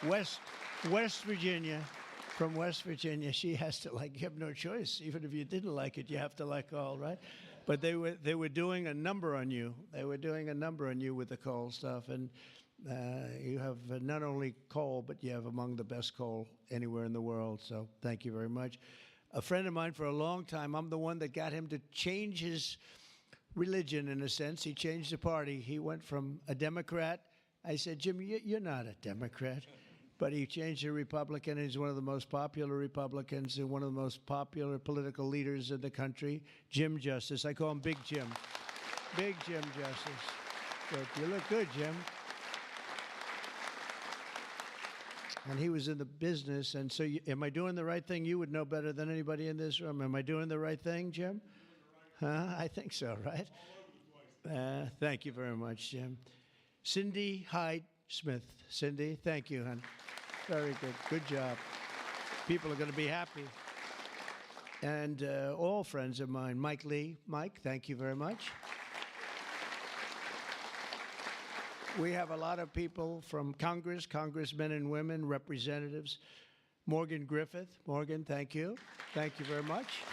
West West Virginia, from West Virginia. She has to like. You have no choice. Even if you didn't like it, you have to like coal, right? But they were doing a number on you. They were doing a number on you with the coal stuff, and you have not only coal, but you have among the best coal anywhere in the world. So thank you very much. A friend of mine for a long time. I'm the one that got him to change his religion in a sense. He changed the party. He went from a Democrat. I said, Jim, you're not a Democrat. But he changed to Republican. He's one of the most popular Republicans and one of the most popular political leaders in the country, Jim Justice. I call him Big Jim. Big Jim Justice. Good. You look good, Jim. And he was in the business. And so am I doing the right thing? You would know better than anybody in this room. Am I doing the right thing, Jim? Huh? I think so, right? Thank you very much, Jim. Cindy Hyde Smith. Cindy, thank you, hon. Very good. Good job. People are going to be happy. And all friends of mine. Mike Lee. Mike, thank you very much. We have a lot of people from Congress, congressmen and women, representatives. Morgan Griffith. Morgan, thank you. Thank you very much.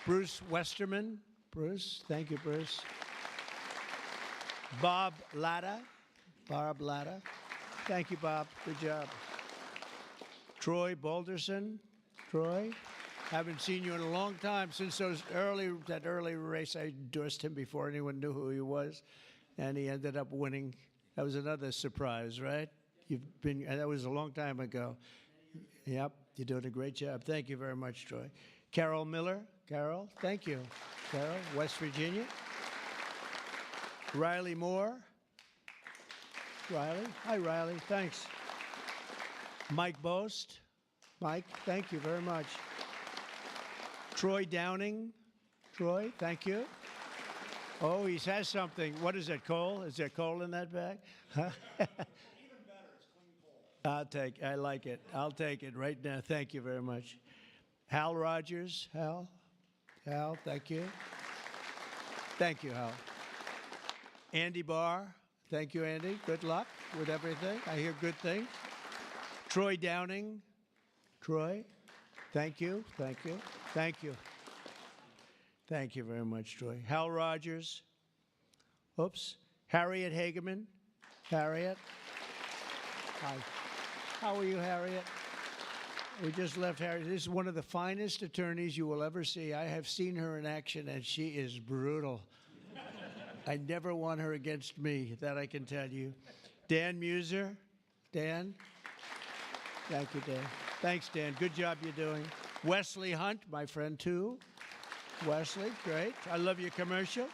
Bruce Westerman. Bruce, thank you, Bruce. Bob Latta. Bob Latta. Thank you, Bob. Good job. Troy Balderson. Troy, haven't seen you in a long time. Since that early race, I endorsed him before anyone knew who he was, and he ended up winning. That was another surprise, right? That was a long time ago. Yep, you're doing a great job. Thank you very much, Troy. Carol Miller. Carol, thank you. Carol, West Virginia. Riley Moore. Riley. Hi, Riley. Thanks. Mike Boast. Mike, thank you very much. Troy Downing. Troy, thank you. Oh, he has something. What is that, coal? Is there coal in that bag? Huh? Even better, it's clean coal. I like it. I'll take it right now. Thank you very much. Hal Rogers. Hal, thank you. Thank you, Hal. Andy Barr. Thank you, Andy. Good luck with everything. I hear good things. Troy Downing. Troy, thank you. Thank you. Thank you. Thank you very much, Troy. Hal Rogers. Oops. Harriet Hageman. Harriet. Hi. How are you, Harriet? We just left Harriet. This is one of the finest attorneys you will ever see. I have seen her in action, and she is brutal. I never want her against me, that I can tell you. Dan Muser. Dan. Thank you, Dan. Thanks, Dan. Good job you're doing. Wesley Hunt, my friend, too. Wesley, great. I love your commercial.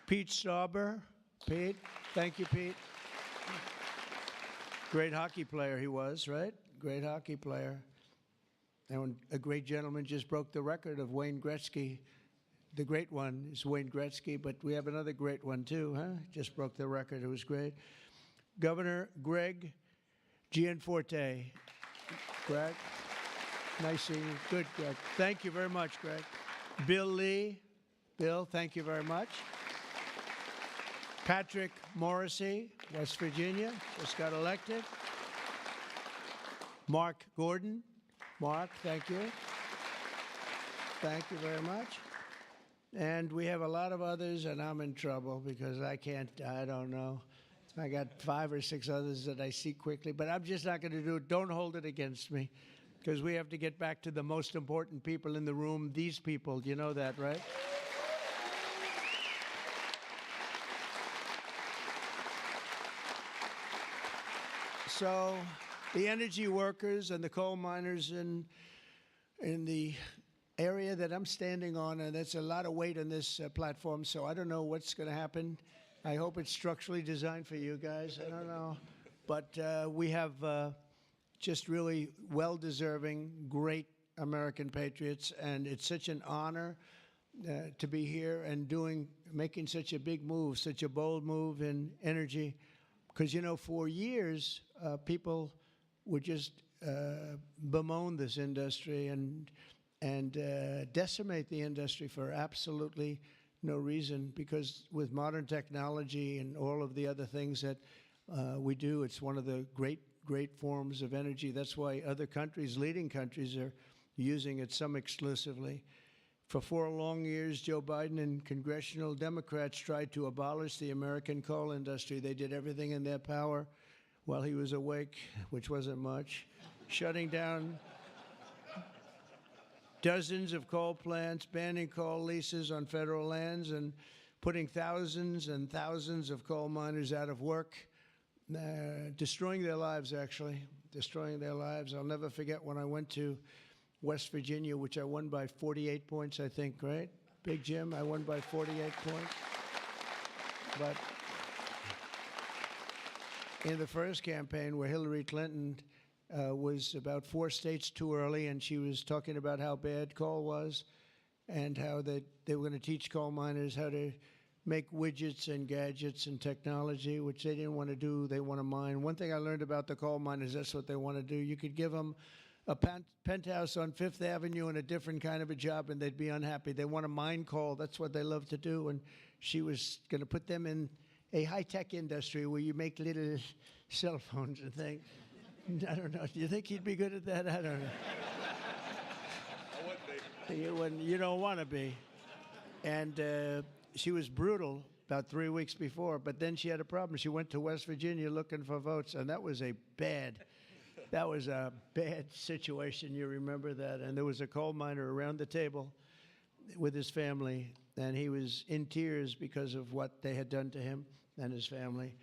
Pete Stauber. Pete, thank you, Pete. Great hockey player he was, right? Great hockey player. And a great gentleman just broke the record of Wayne Gretzky. The great one is Wayne Gretzky, but we have another great one, too, huh? Just broke the record. It was great. Governor Greg Gianforte. Greg, nice seeing you. Good, Greg. Thank you very much, Greg. Bill Lee. Bill, thank you very much. Patrick Morrissey, West Virginia, just got elected. Mark Gordon. Mark, thank you. Thank you very much. And we have a lot of others, and I'm in trouble because I don't know. I got 5 or 6 others that I see quickly, but I'm just not going to do it. Don't hold it against me because we have to get back to the most important people in the room, these people. You know that, right? So the energy workers and the coal miners in the area that I'm standing on, and that's a lot of weight on this platform, so I don't know what's going to happen. I hope it's structurally designed for you guys. I don't know. But we have just really well-deserving, great American patriots, and it's such an honor to be here and making such a big move, such a bold move in energy. Because, for years, people would just bemoan this industry and decimate the industry for absolutely no reason, because with modern technology and all of the other things that We do. It's one of the great forms of energy. That's why other countries, leading countries, are using it, some exclusively. For 4 long years, Joe Biden and congressional Democrats tried to abolish the American coal industry. They did everything in their power while he was awake, which wasn't much, shutting down dozens of coal plants, banning coal leases on federal lands, and putting thousands and thousands of coal miners out of work, destroying their lives, actually, destroying their lives. I'll never forget when I went to West Virginia, which I won by 48 points, I think, right? Big Jim, I won by 48 points. But in the first campaign where Hillary Clinton was about 4 states too early, and she was talking about how bad coal was and how they were going to teach coal miners how to make widgets and gadgets and technology, which they didn't want to do. They want to mine. One thing I learned about the coal miners, that's what they want to do. You could give them a penthouse on Fifth Avenue and a different kind of a job, and they'd be unhappy. They want to mine coal. That's what they love to do. And she was going to put them in a high-tech industry where you make little cell phones and things. I don't know. Do you think he'd be good at that? I don't know. I would be. You wouldn't. You don't want to be. And she was brutal about 3 weeks before, but then she had a problem. She went to West Virginia looking for votes, and that was a bad situation. You remember that? And there was a coal miner around the table with his family, and he was in tears because of what they had done to him and his family.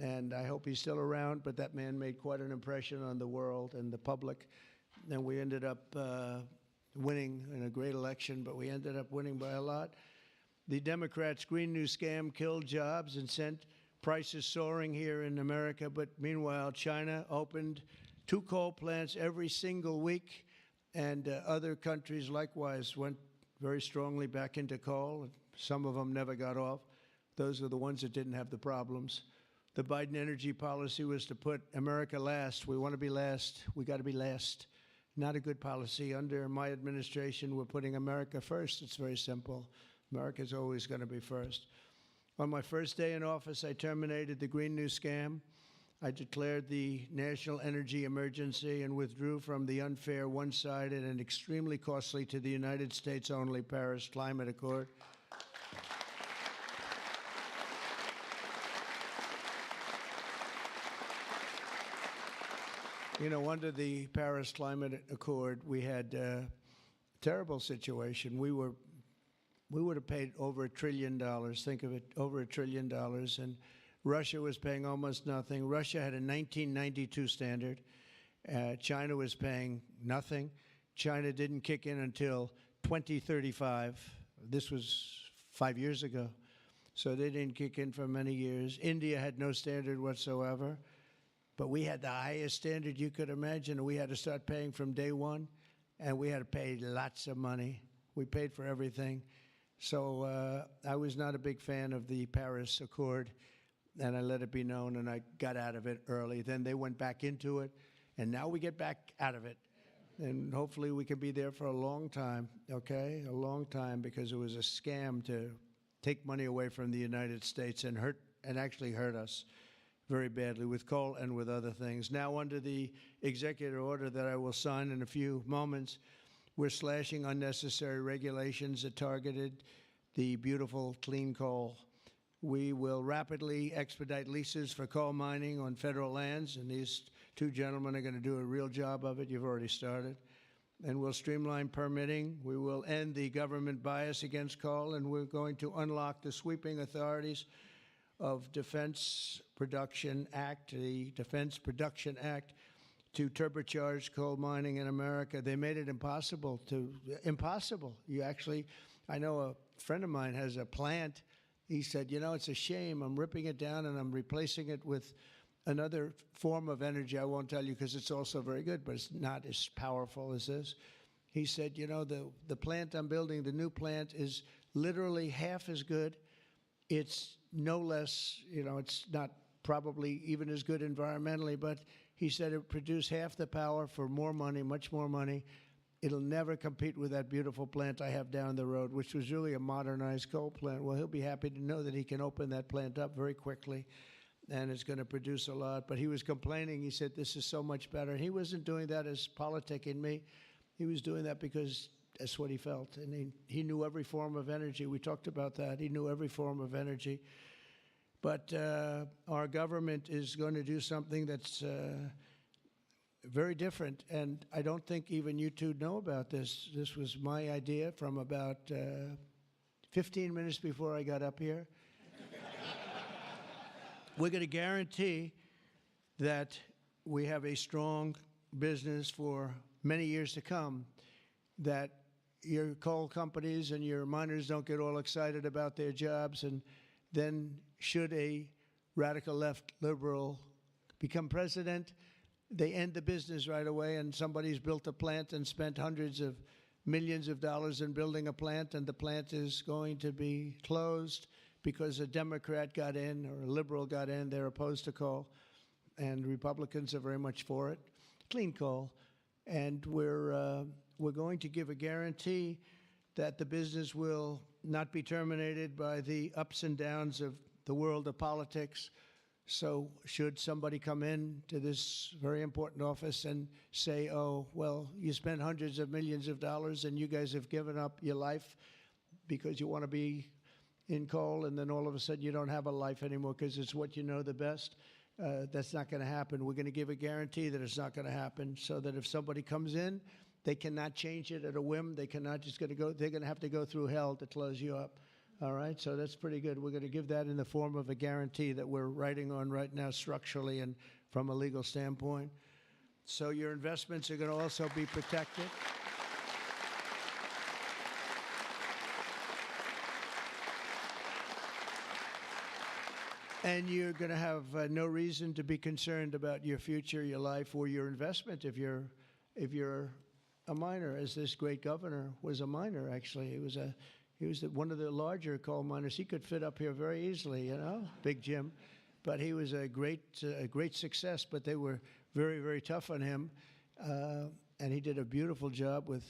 And I hope he's still around, but that man made quite an impression on the world and the public. And we ended up winning in a great election, but we ended up winning by a lot. The Democrats' Green New Scam killed jobs and sent prices soaring here in America. But meanwhile, China opened 2 coal plants every single week, and other countries likewise went very strongly back into coal. Some of them never got off. Those are the ones that didn't have the problems. The Biden energy policy was to put America last. We want to be last. We got to be last. Not a good policy. Under my administration, we're putting America first. It's very simple. America's always going to be first. On my first day in office, I terminated the Green New Scam. I declared the national energy emergency and withdrew from the unfair, one-sided, and extremely costly to the United States only Paris Climate Accord. You know, under the Paris Climate Accord, we had a terrible situation. We would have paid over $1 trillion. Think of it, over $1 trillion. And Russia was paying almost nothing. Russia had a 1992 standard. China was paying nothing. China didn't kick in until 2035. This was 5 years ago. So they didn't kick in for many years. India had no standard whatsoever. But we had the highest standard you could imagine, and we had to start paying from day one, and we had to pay lots of money. We paid for everything. So I was not a big fan of the Paris Accord, and I let it be known, and I got out of it early. Then they went back into it, and now we get back out of it. And hopefully we can be there for a long time, okay? A long time, because it was a scam to take money away from the United States and actually hurt us very badly with coal and with other things. Now, under the executive order that I will sign in a few moments, we're slashing unnecessary regulations that targeted the beautiful clean coal. We will rapidly expedite leases for coal mining on federal lands, and these 2 gentlemen are going to do a real job of it. You've already started. And we'll streamline permitting. We will end the government bias against coal, and we're going to unlock the sweeping authorities of Defense Production Act, the Defense Production Act, to turbocharge coal mining in America. They made it impossible. You actually, I know a friend of mine has a plant. He said, you know, it's a shame. I'm ripping it down and I'm replacing it with another form of energy. I won't tell you because it's also very good, but it's not as powerful as this. He said, you know, the plant I'm building, the new plant, is literally half as good. It's no less, you know, it's not probably even as good environmentally, but he said it produced half the power for more money, much more money. It'll never compete with that beautiful plant I have down the road, which was really a modernized coal plant. Well, he'll be happy to know that he can open that plant up very quickly. and it's going to produce a lot. But he was complaining. He said, this is so much better. And he wasn't doing that as politicking me. He was doing that because that's what he felt. And he knew every form of energy. We talked about that. He knew every form of energy. But our government is going to do something that's very different. And I don't think even you two know about this. This was my idea from about 15 minutes before I got up here. We're going to guarantee that we have a strong business for many years to come, that your coal companies and your miners don't get all excited about their jobs, and then should a radical left liberal become president, they end the business right away, and somebody's built a plant and spent hundreds of millions of dollars in building a plant, and the plant is going to be closed because a Democrat got in or a liberal got in. They're opposed to coal, and Republicans are very much for it. Clean coal. And we're going to give a guarantee that the business will not be terminated by the ups and downs of the world of politics. So should somebody come in to this very important office and say, oh, well, you spent hundreds of millions of dollars and you guys have given up your life because you want to be in coal, and then all of a sudden you don't have a life anymore because it's what you know the best. That's not going to happen. We're going to give a guarantee that it's not going to happen, so that if somebody comes in, they cannot change it at a whim. They cannot just going to go. They're going to have to go through hell to close you up. All right, so that's pretty good. We're going to give that in the form of a guarantee that we're writing on right now structurally and from a legal standpoint. So your investments are going to also be protected. And you're going to have no reason to be concerned about your future, your life, or your investment if you're a miner, as this great governor was a miner. Actually, he was one of the larger coal miners. He could fit up here very easily, you know, Big Jim. But he was a great success. But they were very, very tough on him, and he did a beautiful job with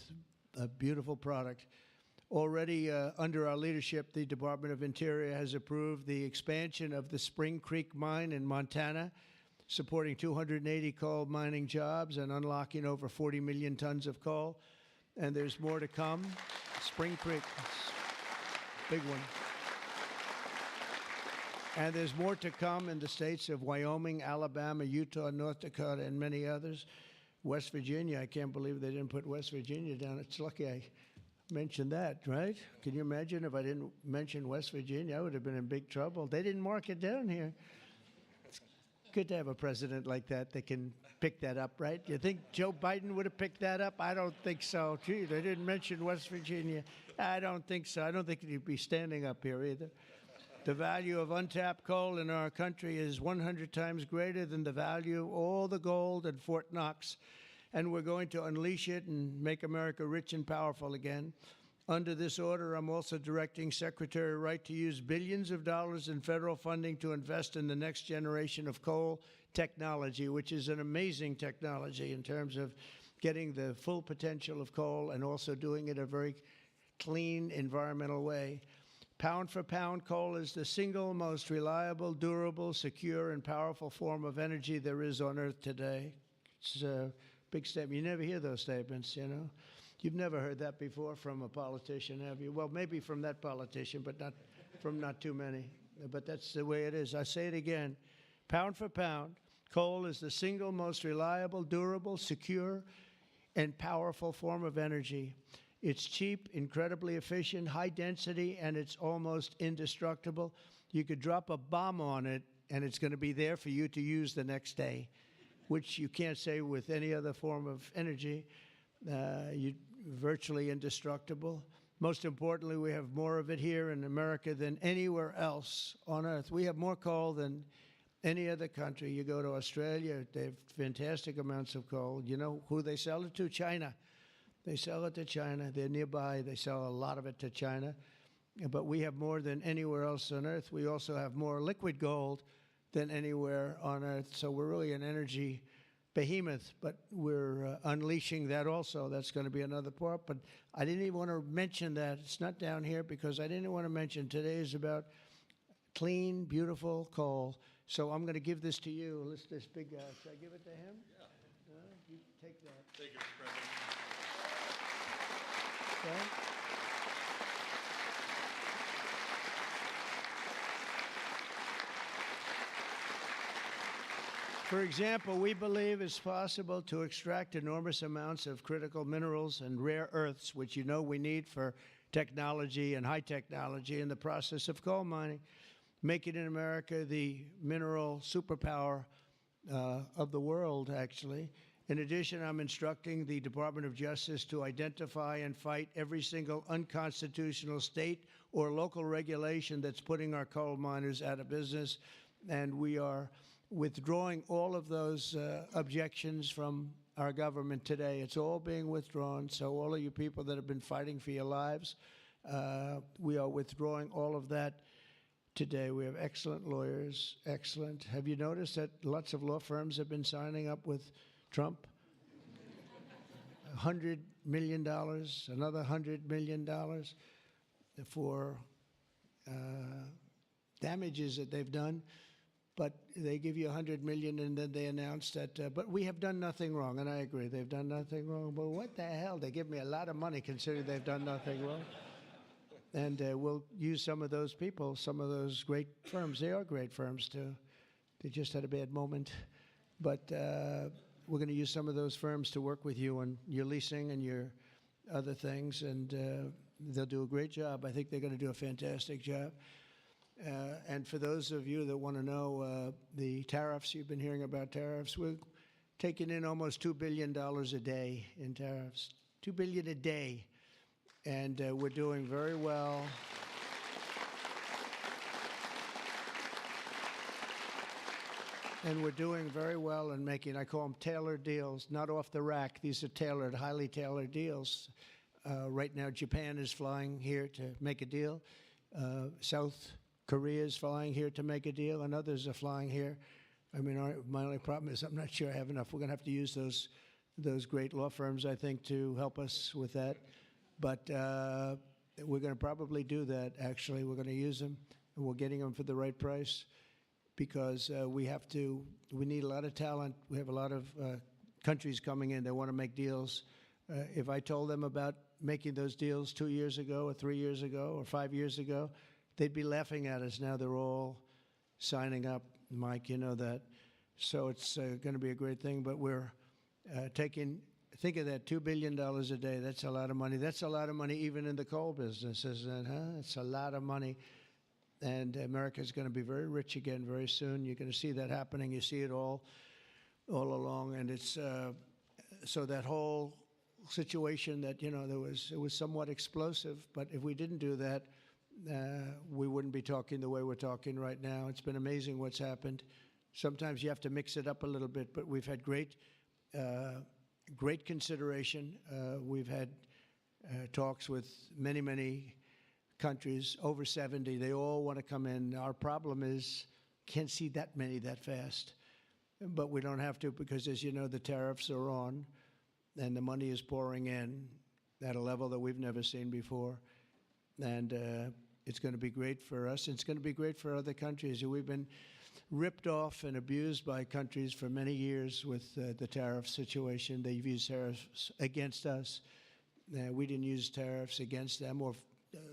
a beautiful product. Already under our leadership, the Department of Interior has approved the expansion of the Spring Creek mine in Montana, supporting 280 coal mining jobs and unlocking over 40 million tons of coal. And there's more to come. Spring Creek, big one. And there's more to come in the states of Wyoming, Alabama, Utah, North Dakota, and many others. West Virginia, I can't believe they didn't put West Virginia down. It's lucky I mentioned that, right? Can you imagine if I didn't mention West Virginia? I would have been in big trouble. They didn't mark it down here. It's good to have a president like that can pick that up, right? You think Joe Biden would have picked that up? I don't think so. Gee, they didn't mention West Virginia. I don't think so. I don't think he'd be standing up here either. The value of untapped coal in our country is 100 times greater than the value of all the gold in Fort Knox. And we're going to unleash it and make America rich and powerful again. Under this order, I'm also directing Secretary Wright to use billions of dollars in federal funding to invest in the next generation of coal technology, which is an amazing technology in terms of getting the full potential of coal and also doing it in a very clean, environmental way. Pound for pound, coal is the single most reliable, durable, secure, and powerful form of energy there is on Earth today. It's a big statement. You never hear those statements, you know. You've never heard that before from a politician, have you? Well, maybe from that politician, but not from not too many. But that's the way it is. I say it again. Pound for pound, coal is the single most reliable, durable, secure, and powerful form of energy. It's cheap, incredibly efficient, high density, and it's almost indestructible. You could drop a bomb on it, and it's going to be there for you to use the next day, which you can't say with any other form of energy. You're virtually indestructible. Most importantly, we have more of it here in America than anywhere else on Earth. We have more coal than any other country. You go to Australia, they have fantastic amounts of coal. You know who they sell it to? China. They sell it to China. They're nearby. They sell a lot of it to China. But we have more than anywhere else on Earth. We also have more liquid gold than anywhere on Earth. So we're really an energy behemoth, but we're unleashing that also. That's going to be another part. But I didn't even want to mention that. It's not down here because I didn't want to mention today is about clean, beautiful coal So I'm going to give this to you. This big guy. Should I give it to him? Yeah. You take that. Thank you, Mr. President. Okay. For example, we believe it's possible to extract enormous amounts of critical minerals and rare earths, which you know we need for technology and high technology in the process of coal mining, making in America the mineral superpower of the world, actually. In addition, I'm instructing the Department of Justice to identify and fight every single unconstitutional state or local regulation that's putting our coal miners out of business. And we are withdrawing all of those objections from our government today. It's all being withdrawn. So all of you people that have been fighting for your lives, we are withdrawing all of that today. We have excellent lawyers, excellent. Have you noticed that lots of law firms have been signing up with Trump? $100 million, another $100 million for damages that they've done. But they give you $100 million, and then they announce that. But we have done nothing wrong, and I agree, they've done nothing wrong. But what the hell? They give me a lot of money, considering they've done nothing wrong. And we'll use some of those people, some of those great firms. They are great firms too. They just had a bad moment, but we're going to use some of those firms to work with you on your leasing and your other things, and they'll do a great job. I think they're going to do a fantastic job. And for those of you that want to know the tariffs, you've been hearing about tariffs, we're taking in almost $2 billion a day in tariffs, $2 billion a day, and we're doing very well. And we're doing very well in making, I call them tailored deals, not off the rack. These are tailored, highly tailored deals. Right now, Japan is flying here to make a deal. South Korea is flying here to make a deal, and others are flying here. I mean, my only problem is I'm not sure I have enough. We're going to have to use those great law firms, I think, to help us with that. But we're going to probably do that, actually. We're going to use them, and we're getting them for the right price because we need a lot of talent. We have a lot of countries coming in. They want to make deals. If I told them about making those deals 2 years ago or 3 years ago or 5 years ago, they'd be laughing at us. Now they're all signing up. Mike, you know that. So it's going to be a great thing. But we're think of that, $2 billion a day. That's a lot of money. That's a lot of money even in the coal business, isn't it? Huh? It's a lot of money. And America's going to be very rich again very soon. You're going to see that happening. You see it all along. And it's so that whole situation that, you know, it was somewhat explosive. But if we didn't do that, we wouldn't be talking the way we're talking right now. It's been amazing what's happened. Sometimes you have to mix it up a little bit, but we've had great consideration. We've had talks with many, many countries, over 70. They all want to come in. Our problem is can't see that many that fast. But we don't have to because, as you know, the tariffs are on, and the money is pouring in at a level that we've never seen before. And it's going to be great for us. It's going to be great for other countries. We've been ripped off and abused by countries for many years with the tariff situation. They've used tariffs against us. We didn't use tariffs against them or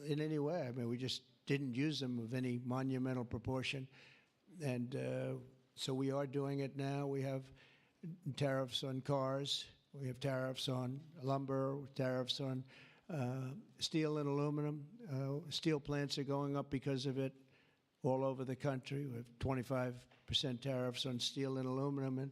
in any way. I mean, we just didn't use them of any monumental proportion. And so we are doing it now. We have tariffs on cars. We have tariffs on lumber, tariffs on steel and aluminum. Steel plants are going up because of it all over the country. We have 25% tariffs on steel and aluminum. And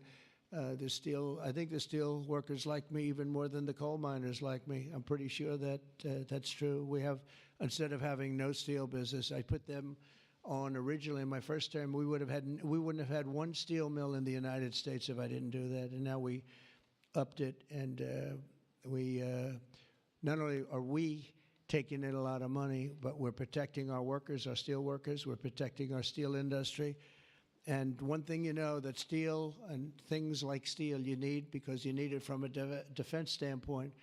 I think the steel workers like me even more than the coal miners like me. I'm pretty sure that that's true. We have, instead of having no steel business, I put them on originally in my first term. We wouldn't have had one steel mill in the United States if I didn't do that. And now we upped it, and we not only are we taking in a lot of money, but we're protecting our workers, our steel workers. We're protecting our steel industry. And one thing you know, that steel and things like steel you need, because you need it from a defense standpoint.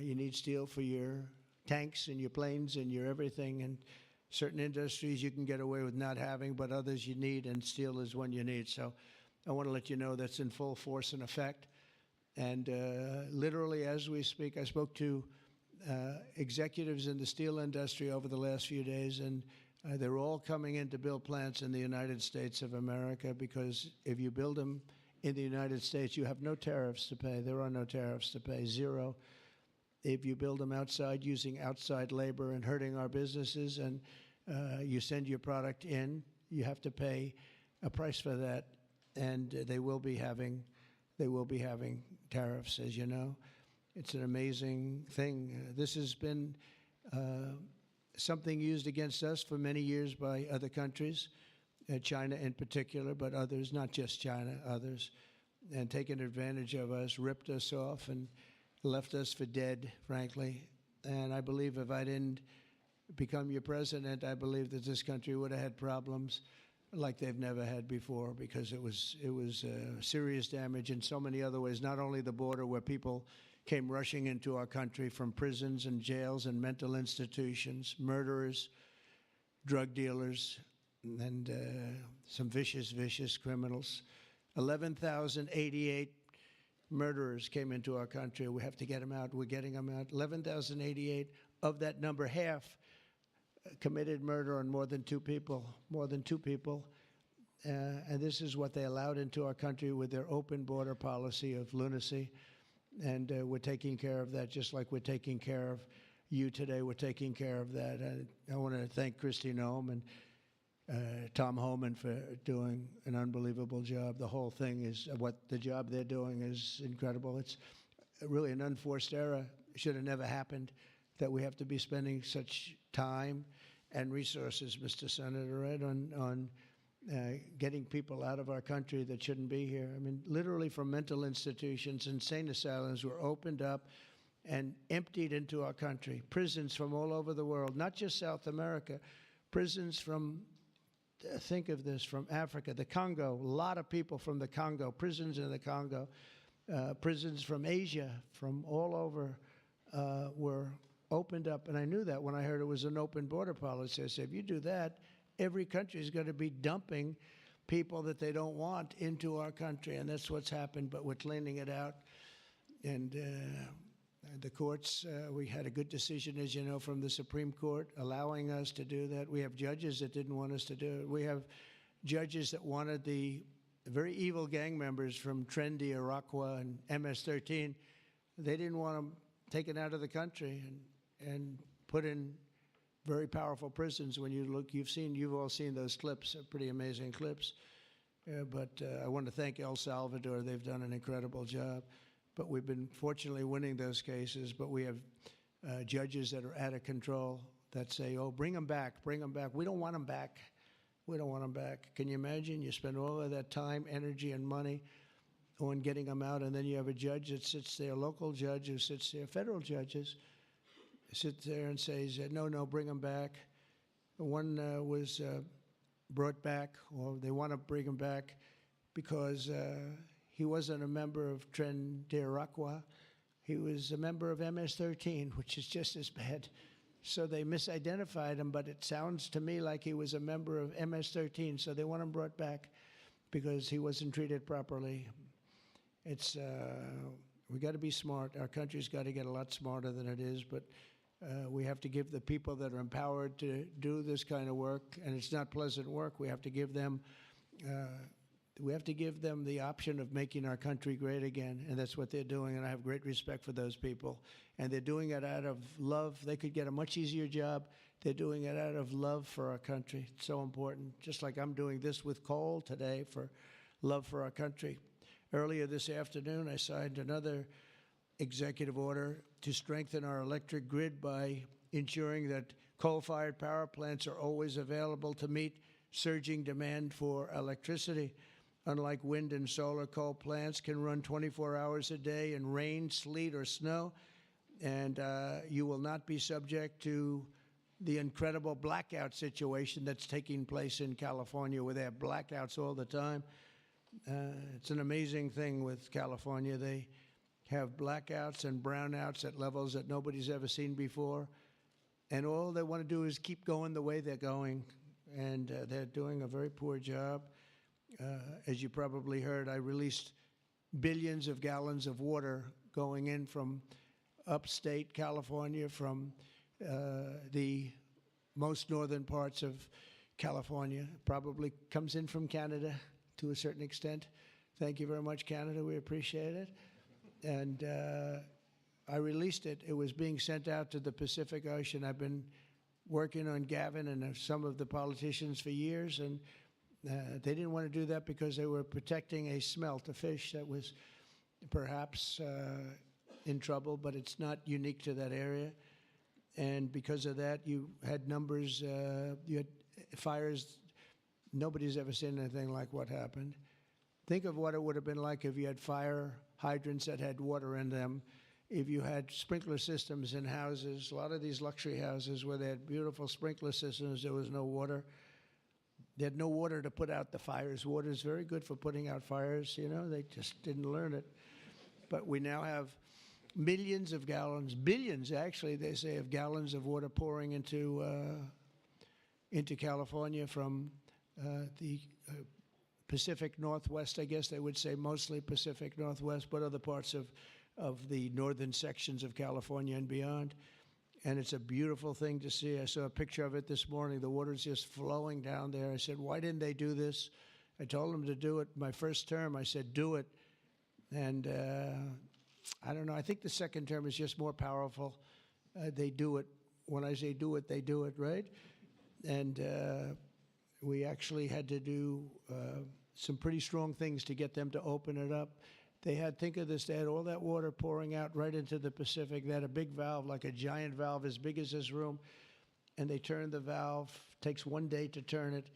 You need steel for your tanks and your planes and your everything. And Certain industries you can get away with not having, but others you need, and steel is one you need. So I want to let you know that's in full force and effect. And literally, as we speak, I spoke to executives in the steel industry over the last few days, and they're all coming in to build plants in the United States of America, because if you build them in the United States, you have no tariffs to pay. There are no tariffs to pay, zero. If you build them outside using outside labor and hurting our businesses, and you send your product in, you have to pay a price for that, and they will be having tariffs, as you know. It's an amazing thing. This has been something used against us for many years by other countries, China in particular, but others, not just China, others, and taken advantage of us, ripped us off, and left us for dead, frankly. And I believe if I didn't become your president, I believe that this country would have had problems like they've never had before, because it was serious damage in so many other ways. Not only the border, where people came rushing into our country from prisons and jails and mental institutions, murderers, drug dealers, and some vicious criminals. 11,088 murderers came into our country. We have to get them out. We're getting them out. 11,088. Of that number, half committed murder on more than two people. And this is what they allowed into our country with their open border policy of lunacy. And we're taking care of that, just like we're taking care of you today. We're taking care of that. I want to thank Kristi Noem and Tom Homan for doing an unbelievable job. The whole thing is, the job they're doing is incredible. It's really an unforced error. It should have never happened, that we have to be spending such time and resources, Mr. Senator, right, on getting people out of our country that shouldn't be here. I mean, literally from mental institutions, insane asylums were opened up and emptied into our country. Prisons from all over the world, not just South America, prisons from, think of this, from Africa, the Congo, a lot of people from the Congo, prisons in the Congo, prisons from Asia, from all over, were opened up. And I knew that when I heard it was an open border policy. I said, if you do that, every country is going to be dumping people that they don't want into our country. And that's what's happened, but we're cleaning it out. And the courts, we had a good decision, as you know, from the Supreme Court, allowing us to do that. We have judges that didn't want us to do it. We have judges that wanted the very evil gang members from Trendy, Iroquois, and MS-13. They didn't want them taken out of the country and put in very powerful prisons. When you look, you've all seen those clips, pretty amazing clips. But I want to thank El Salvador. They've done an incredible job. But we've been fortunately winning those cases. But we have judges that are out of control that say, oh, bring them back. We don't want them back. We don't want them back. Can you imagine? You spend all of that time, energy, and money on getting them out, and then you have a judge that sits there, a local judge who sits there, federal judges, sit there and says, no, bring them back. One was brought back, or they want to bring him back because he wasn't a member of Tren de Iroquois. He was a member of MS-13, which is just as bad. So they misidentified him, but it sounds to me like he was a member of MS-13, so they want him brought back because he wasn't treated properly. It's we got to be smart. Our country's got to get a lot smarter than it is, but we have to give the people that are empowered to do this kind of work, and it's not pleasant work. We have to give them the option of making our country great again, and that's what they're doing, and I have great respect for those people. And they're doing it out of love. They could get a much easier job. They're doing it out of love for our country. It's so important, just like I'm doing this with coal today for love for our country. Earlier this afternoon, I signed another executive order to strengthen our electric grid by ensuring that coal-fired power plants are always available to meet surging demand for electricity. Unlike wind and solar, coal plants can run 24 hours a day in rain, sleet, or snow, and you will not be subject to the incredible blackout situation that's taking place in California, where they have blackouts all the time. It's an amazing thing with California. They have blackouts and brownouts at levels that nobody's ever seen before. and all they want to do is keep going the way they're going, and they're doing a very poor job. As you probably heard, I released billions of gallons of water going in from upstate California, from the most northern parts of California. Probably comes in from Canada to a certain extent. Thank you very much, Canada. We appreciate it. And I released it. It was being sent out to the Pacific Ocean. I've been working on Gavin and some of the politicians for years, and they didn't want to do that because they were protecting a smelt, a fish that was perhaps in trouble, but it's not unique to that area. And because of that, you had numbers, you had fires. Nobody's ever seen anything like what happened. Think of what it would have been like if you had fire hydrants that had water in them, if you had sprinkler systems in houses. A lot of these luxury houses where they had beautiful sprinkler systems, there was no water. They had no water to put out the fires. Water is very good for putting out fires, you know. They just didn't learn it. But we now have millions of gallons, billions actually, they say, of gallons of water pouring into California from the Pacific Northwest, I guess they would say, mostly Pacific Northwest, but other parts of the northern sections of California and beyond. And it's a beautiful thing to see. I saw a picture of it this morning. The water's just flowing down there. I said, why didn't they do this? I told them to do it. My first term, I said, do it. And I don't know. I think the second term is just more powerful. They do it. When I say do it, they do it, right? And we actually had to do some pretty strong things to get them to open it up. They had, think of this, they had all that water pouring out right into the Pacific. They had a big valve, like a giant valve as big as this room, and they turned the valve. Takes 1 day to turn it,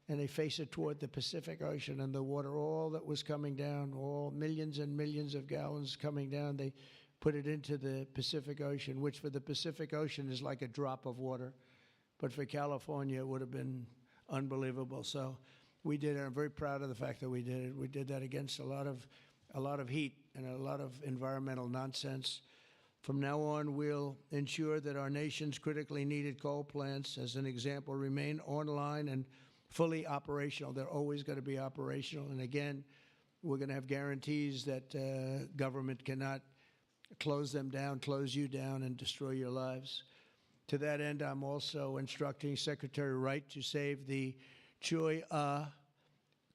and they face it toward the Pacific Ocean, and the water, all that was coming down, all millions and millions of gallons coming down, they put it into the Pacific Ocean, which for the Pacific Ocean is like a drop of water. But for California, it would have been unbelievable. So we did it. I'm very proud of the fact that we did it. We did that against a lot of heat and a lot of environmental nonsense. From now on, we'll ensure that our nation's critically needed coal plants, as an example, remain online and fully operational. They're always going to be operational. And again, we're going to have guarantees that government cannot close them down, close you down, and destroy your lives. To that end, I'm also instructing Secretary Wright to save the Choy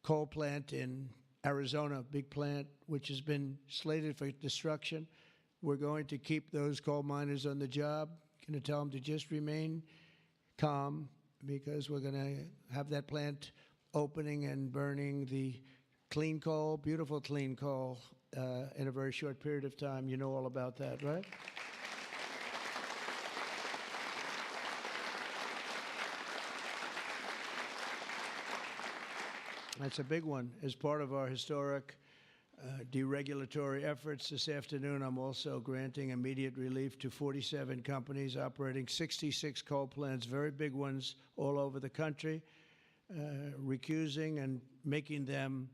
coal plant in Arizona, big plant, which has been slated for destruction. We're going to keep those coal miners on the job. Going to tell them to just remain calm, because we're going to have that plant opening and burning the clean coal, beautiful clean coal, in a very short period of time. You know all about that, right? That's a big one. As part of our historic deregulatory efforts this afternoon, I'm also granting immediate relief to 47 companies operating 66 coal plants, very big ones all over the country, recusing and making them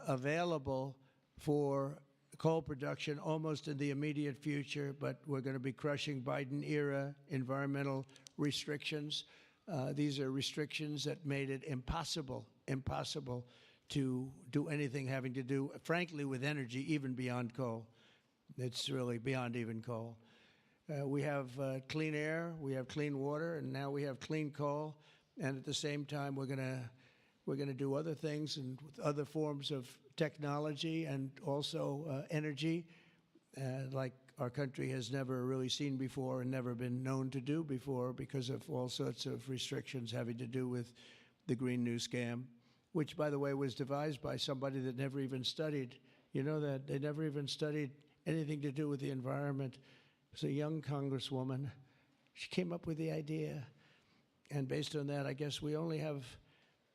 available for coal production almost in the immediate future. But we're going to be crushing Biden-era environmental restrictions. These are restrictions that made it impossible to do anything having to do, frankly, with energy, even beyond coal. It's really beyond even coal. We have clean air, we have clean water, and now we have clean coal. And at the same time, we're going to do other things and with other forms of technology and also energy, like our country has never really seen before and never been known to do before, because of all sorts of restrictions having to do with the Green New Scam, which, by the way, was devised by somebody that never even studied. You know that? They never even studied anything to do with the environment. It was a young congresswoman. She came up with the idea. And based on that, I guess we only have,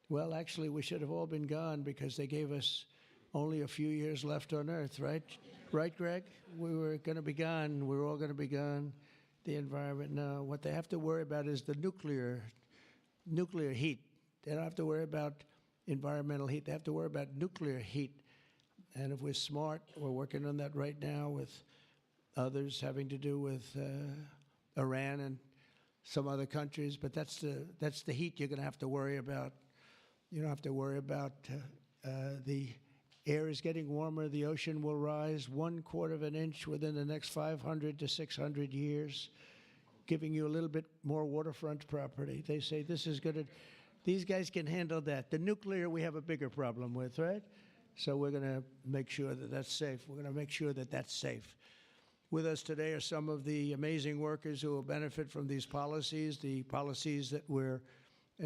well, actually, we should have all been gone, because they gave us only a few years left on Earth, right? Right, Greg? We were going to be gone. We're all going to be gone. The environment, no. What they have to worry about is the nuclear heat. They don't have to worry about environmental heat. They have to worry about nuclear heat. And if we're smart, we're working on that right now with others having to do with Iran and some other countries, but that's the heat you're going to have to worry about. You don't have to worry about the air is getting warmer. The ocean will rise 1/4 of an inch within the next 500 to 600 years, giving you a little bit more waterfront property. They say this is good. These guys can handle that. The nuclear we have a bigger problem with, right? So we're going to make sure that that's safe. We're going to make sure that that's safe. With us today are some of the amazing workers who will benefit from these policies, the policies that we're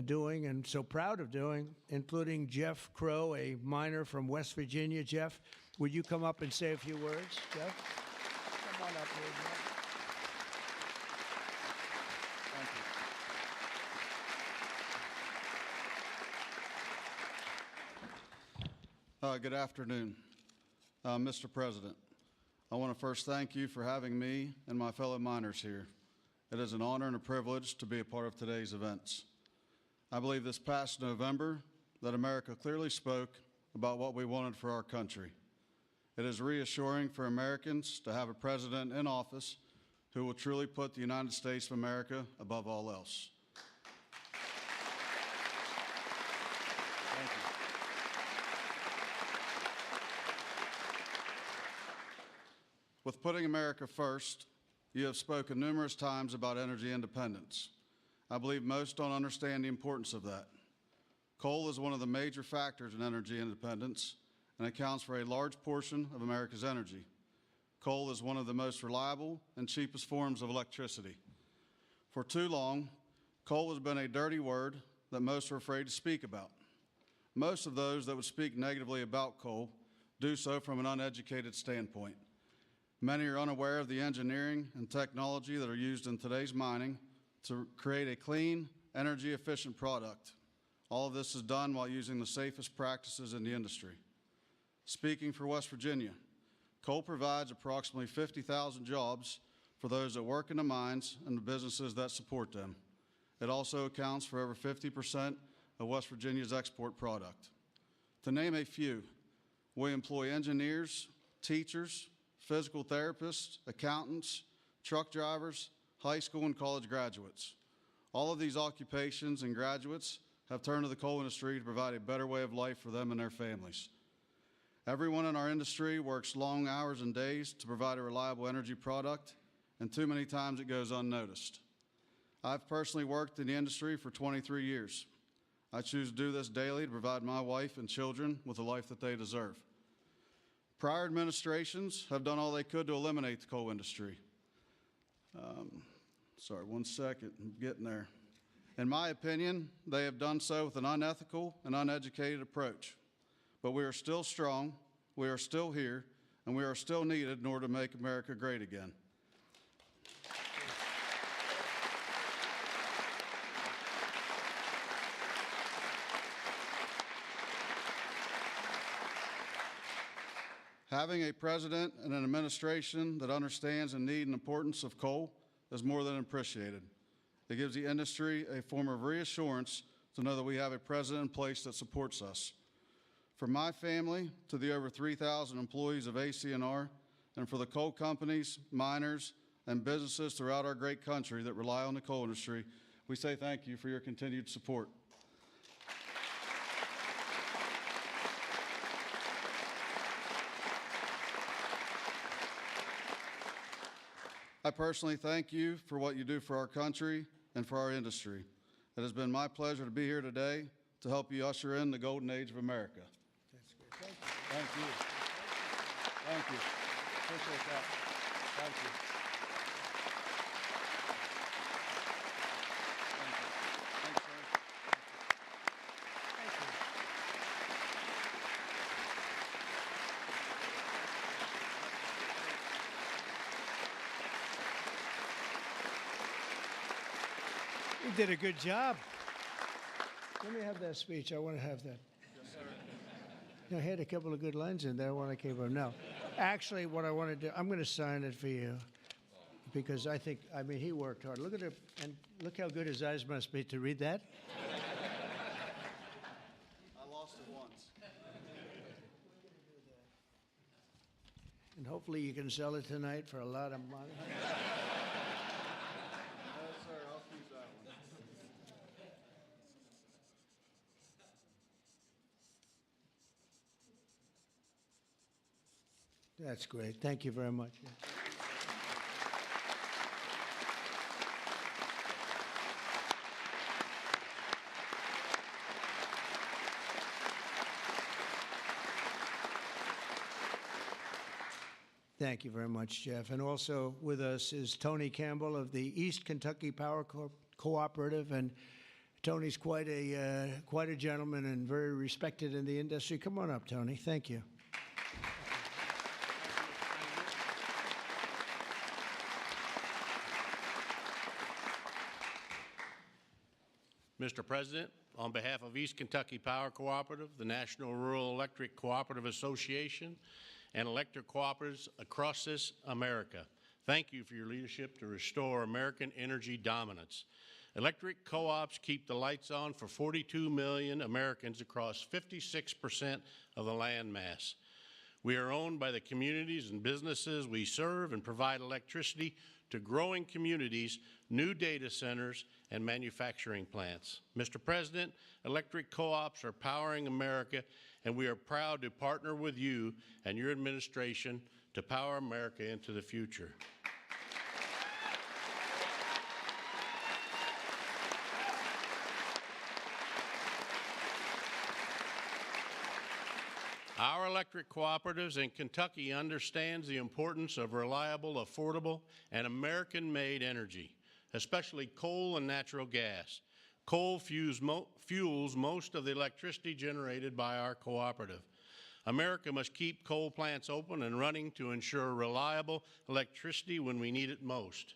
doing and so proud of doing, including Jeff Crow, a miner from West Virginia. Jeff, would you come up and say a few words? Jeff? Come on up here, Jeff. Thank you. Good afternoon, Mr. President. I want to first thank you for having me and my fellow miners here. It is an honor and a privilege to be a part of today's events. I believe this past November that America clearly spoke about what we wanted for our country. It is reassuring for Americans to have a president in office who will truly put the United States of America above all else. Thank you. With putting America first, you have spoken numerous times about energy independence. I believe most don't understand the importance of that. Coal is one of the major factors in energy independence and accounts for a large portion of America's energy. Coal is one of the most reliable and cheapest forms of electricity. For too long, coal has been a dirty word that most are afraid to speak about. Most of those that would speak negatively about coal do so from an uneducated standpoint. Many are unaware of the engineering and technology that are used in today's mining to create a clean, energy-efficient product. All of this is done while using the safest practices in the industry. Speaking for West Virginia, coal provides approximately 50,000 jobs for those that work in the mines and the businesses that support them. It also accounts for over 50% of West Virginia's export product. To name a few, we employ engineers, teachers, physical therapists, accountants, truck drivers, high school and college graduates. All of these occupations and graduates have turned to the coal industry to provide a better way of life for them and their families. Everyone in our industry works long hours and days to provide a reliable energy product, and too many times it goes unnoticed. I've personally worked in the industry for 23 years. I choose to do this daily to provide my wife and children with the life that they deserve. Prior administrations have done all they could to eliminate the coal industry. Sorry, one second, I'm getting there. In my opinion, they have done so with an unethical and uneducated approach. But we are still strong, we are still here, and we are still needed in order to make America great again. Having a president and an administration that understands the need and importance of coal is more than appreciated. It gives the industry a form of reassurance to know that we have a president in place that supports us. From my family to the over 3,000 employees of ACNR, and for the coal companies, miners, and businesses throughout our great country that rely on the coal industry, we say thank you for your continued support. I personally thank you for what you do for our country and for our industry. It has been my pleasure to be here today to help you usher in the golden age of America. That's good. Thank you. Thank you. Thank you. Appreciate that. Thank you. Thank you. Thanks, sir. Thank you. You did a good job. Let me have that speech. I want to have that. Yes, sir. You know, I had a couple of good lines in there when I came up. No, actually, what I want to do, I'm going to sign it for you because I mean, he worked hard. Look at it, and look how good his eyes must be to read that. I lost it once. And hopefully you can sell it tonight for a lot of money. No, sir. I'll keep it. That's great. Thank you very much. Thank you very much, Jeff. And also with us is Tony Campbell of the East Kentucky Power Cooperative. And Tony's quite a gentleman and very respected in the industry. Come on up, Tony. Thank you. Mr. President, on behalf of East Kentucky Power Cooperative, the National Rural Electric Cooperative Association, and electric cooperatives across this America, thank you for your leadership to restore American energy dominance. Electric co-ops keep the lights on for 42 million Americans across 56% of the land mass. We are owned by the communities and businesses we serve and provide electricity to growing communities, new data centers, and manufacturing plants. Mr. President, electric co-ops are powering America, and we are proud to partner with you and your administration to power America into the future. Our electric cooperatives in Kentucky understands the importance of reliable, affordable, and American-made energy, especially coal and natural gas. Coal fuels most of the electricity generated by our cooperative. America must keep coal plants open and running to ensure reliable electricity when we need it most.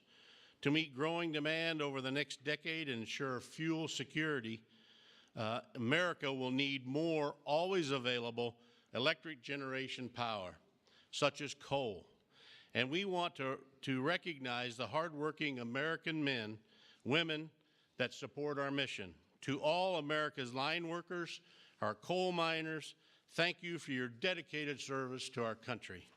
To meet growing demand over the next decade and ensure fuel security, America will need more always available electric generation power, such as coal. And we want to recognize the hardworking American men, women that support our mission. To all America's line workers, our coal miners, thank you for your dedicated service to our country.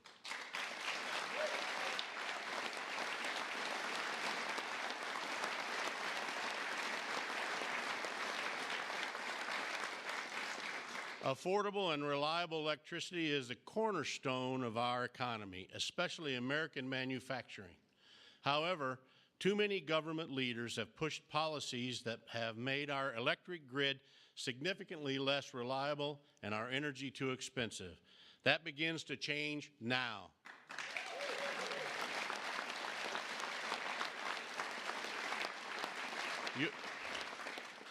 Affordable and reliable electricity is the cornerstone of our economy, especially American manufacturing. However, too many government leaders have pushed policies that have made our electric grid significantly less reliable and our energy too expensive. That begins to change now.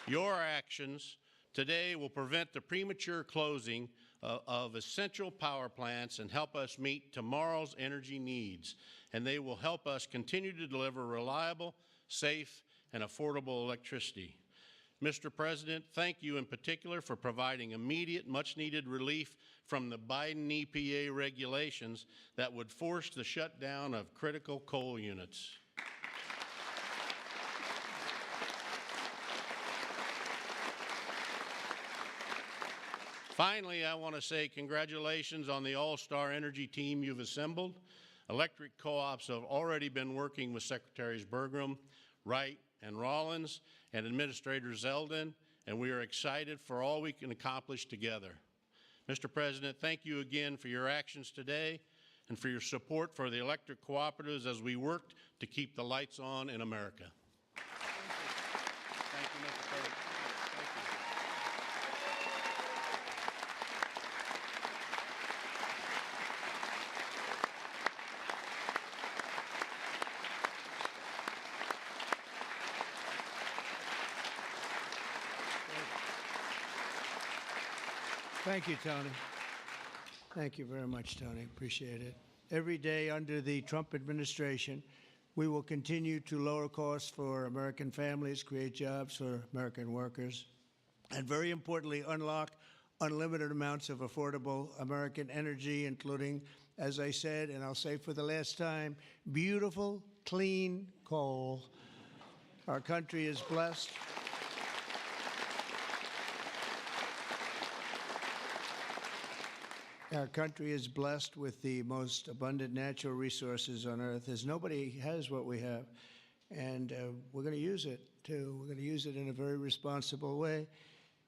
Your actions today will prevent the premature closing of essential power plants and help us meet tomorrow's energy needs. And they will help us continue to deliver reliable, safe, and affordable electricity. Mr. President, thank you in particular for providing immediate, much-needed relief from the Biden EPA regulations that would force the shutdown of critical coal units. Finally, I want to say congratulations on the all-star energy team you've assembled. Electric co-ops have already been working with Secretaries Burgum, Wright, and Rollins, and Administrator Zeldin, and we are excited for all we can accomplish together. Mr. President, thank you again for your actions today and for your support for the electric cooperatives as we work to keep the lights on in America. Thank you, Mr. President. Thank you, Tony. Thank you very much, Tony. Appreciate it. Every day under the Trump administration, we will continue to lower costs for American families, create jobs for American workers, and very importantly, unlock unlimited amounts of affordable American energy, including, as I said, and I'll say for the last time, beautiful, clean coal. Our country is blessed. Our country is blessed with the most abundant natural resources on earth, as nobody has what we have. And we're going to use it, too. We're going to use it in a very responsible way.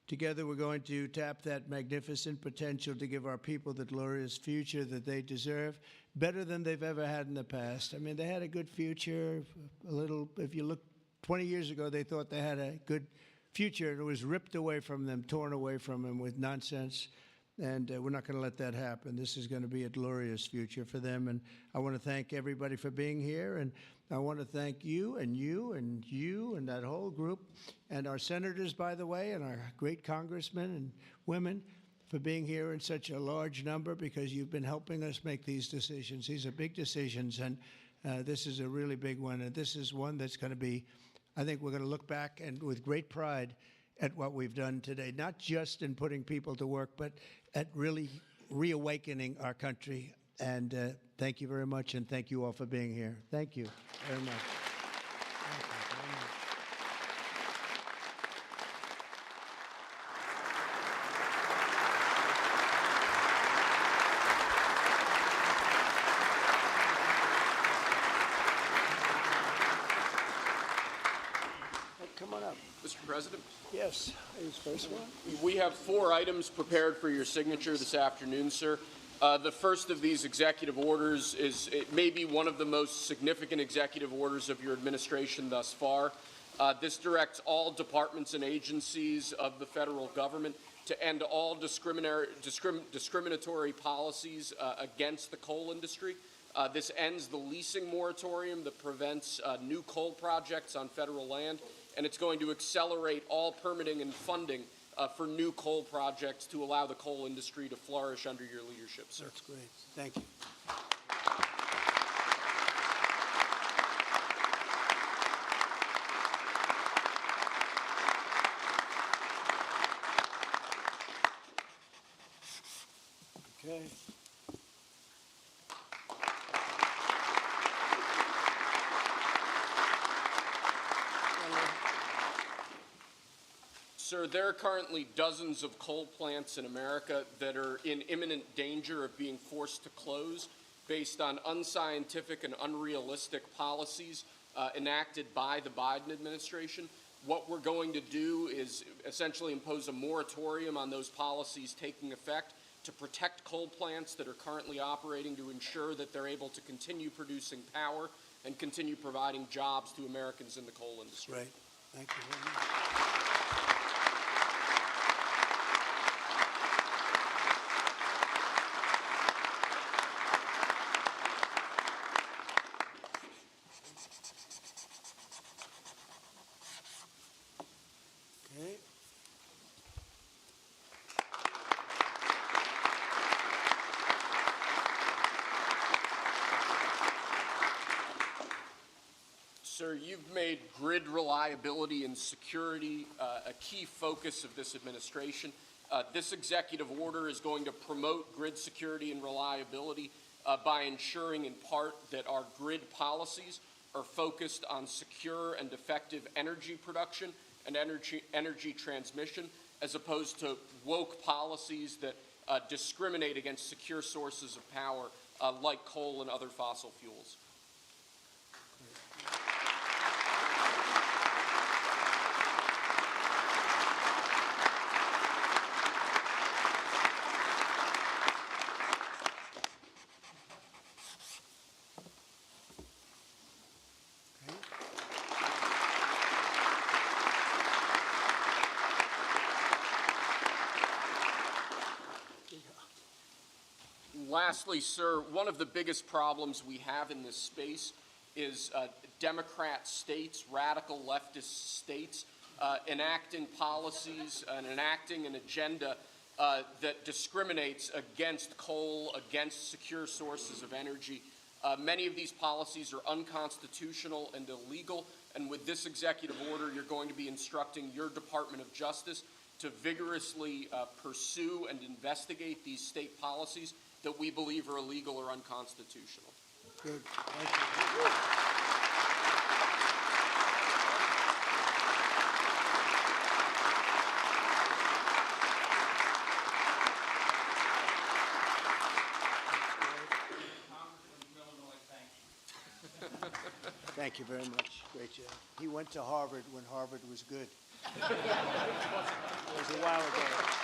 Together, we're going to tap that magnificent potential to give our people the glorious future that they deserve, better than they've ever had in the past. I mean, they had a good future. If you look 20 years ago, they thought they had a good future, and it was ripped away from them, torn away from them with nonsense. And we're not going to let that happen. This is going to be a glorious future for them. And I want to thank everybody for being here. And I want to thank you and you and you and that whole group and our senators, by the way, and our great congressmen and women for being here in such a large number, because you've been helping us make these decisions. These are big decisions, and this is a really big one. And this is one that's going to be, I think we're going to look back and with great pride at what we've done today, not just in putting people to work, but at really reawakening our country. And thank you very much, and thank you all for being here. Thank you very much. Thank you very much. Come on up. Mr. President, Yes, who's first one? we have 4 items prepared for your signature this afternoon, sir. The first of these executive orders it may be one of the most significant executive orders of your administration thus far. This directs all departments and agencies of the federal government to end all discriminatory policies against the coal industry. This ends the leasing moratorium that prevents new coal projects on federal land, and it's going to accelerate all permitting and funding for new coal projects to allow the coal industry to flourish under your leadership, sir. That's great. Thank you. Okay. Sir, there are currently dozens of coal plants in America that are in imminent danger of being forced to close based on unscientific and unrealistic policies enacted by the Biden administration. What we're going to do is essentially impose a moratorium on those policies taking effect to protect coal plants that are currently operating, to ensure that they're able to continue producing power and continue providing jobs to Americans in the coal industry. Great. Thank you very much. Okay. Sir, you've made grid reliability and security a key focus of this administration. This executive order is going to promote grid security and reliability by ensuring, in part, that our grid policies are focused on secure and effective energy production and energy transmission, as opposed to woke policies that discriminate against secure sources of power like coal and other fossil fuels. Lastly, sir, one of the biggest problems we have in this space is Democrat states, radical leftist states, enacting policies and enacting an agenda that discriminates against coal, against secure sources of energy. Many of these policies are unconstitutional and illegal, and with this executive order, you're going to be instructing your Department of Justice to vigorously pursue and investigate these state policies that we believe are illegal or unconstitutional. Good. Thank you. Thank you very much. Great job. He went to Harvard when Harvard was good. It was a while ago.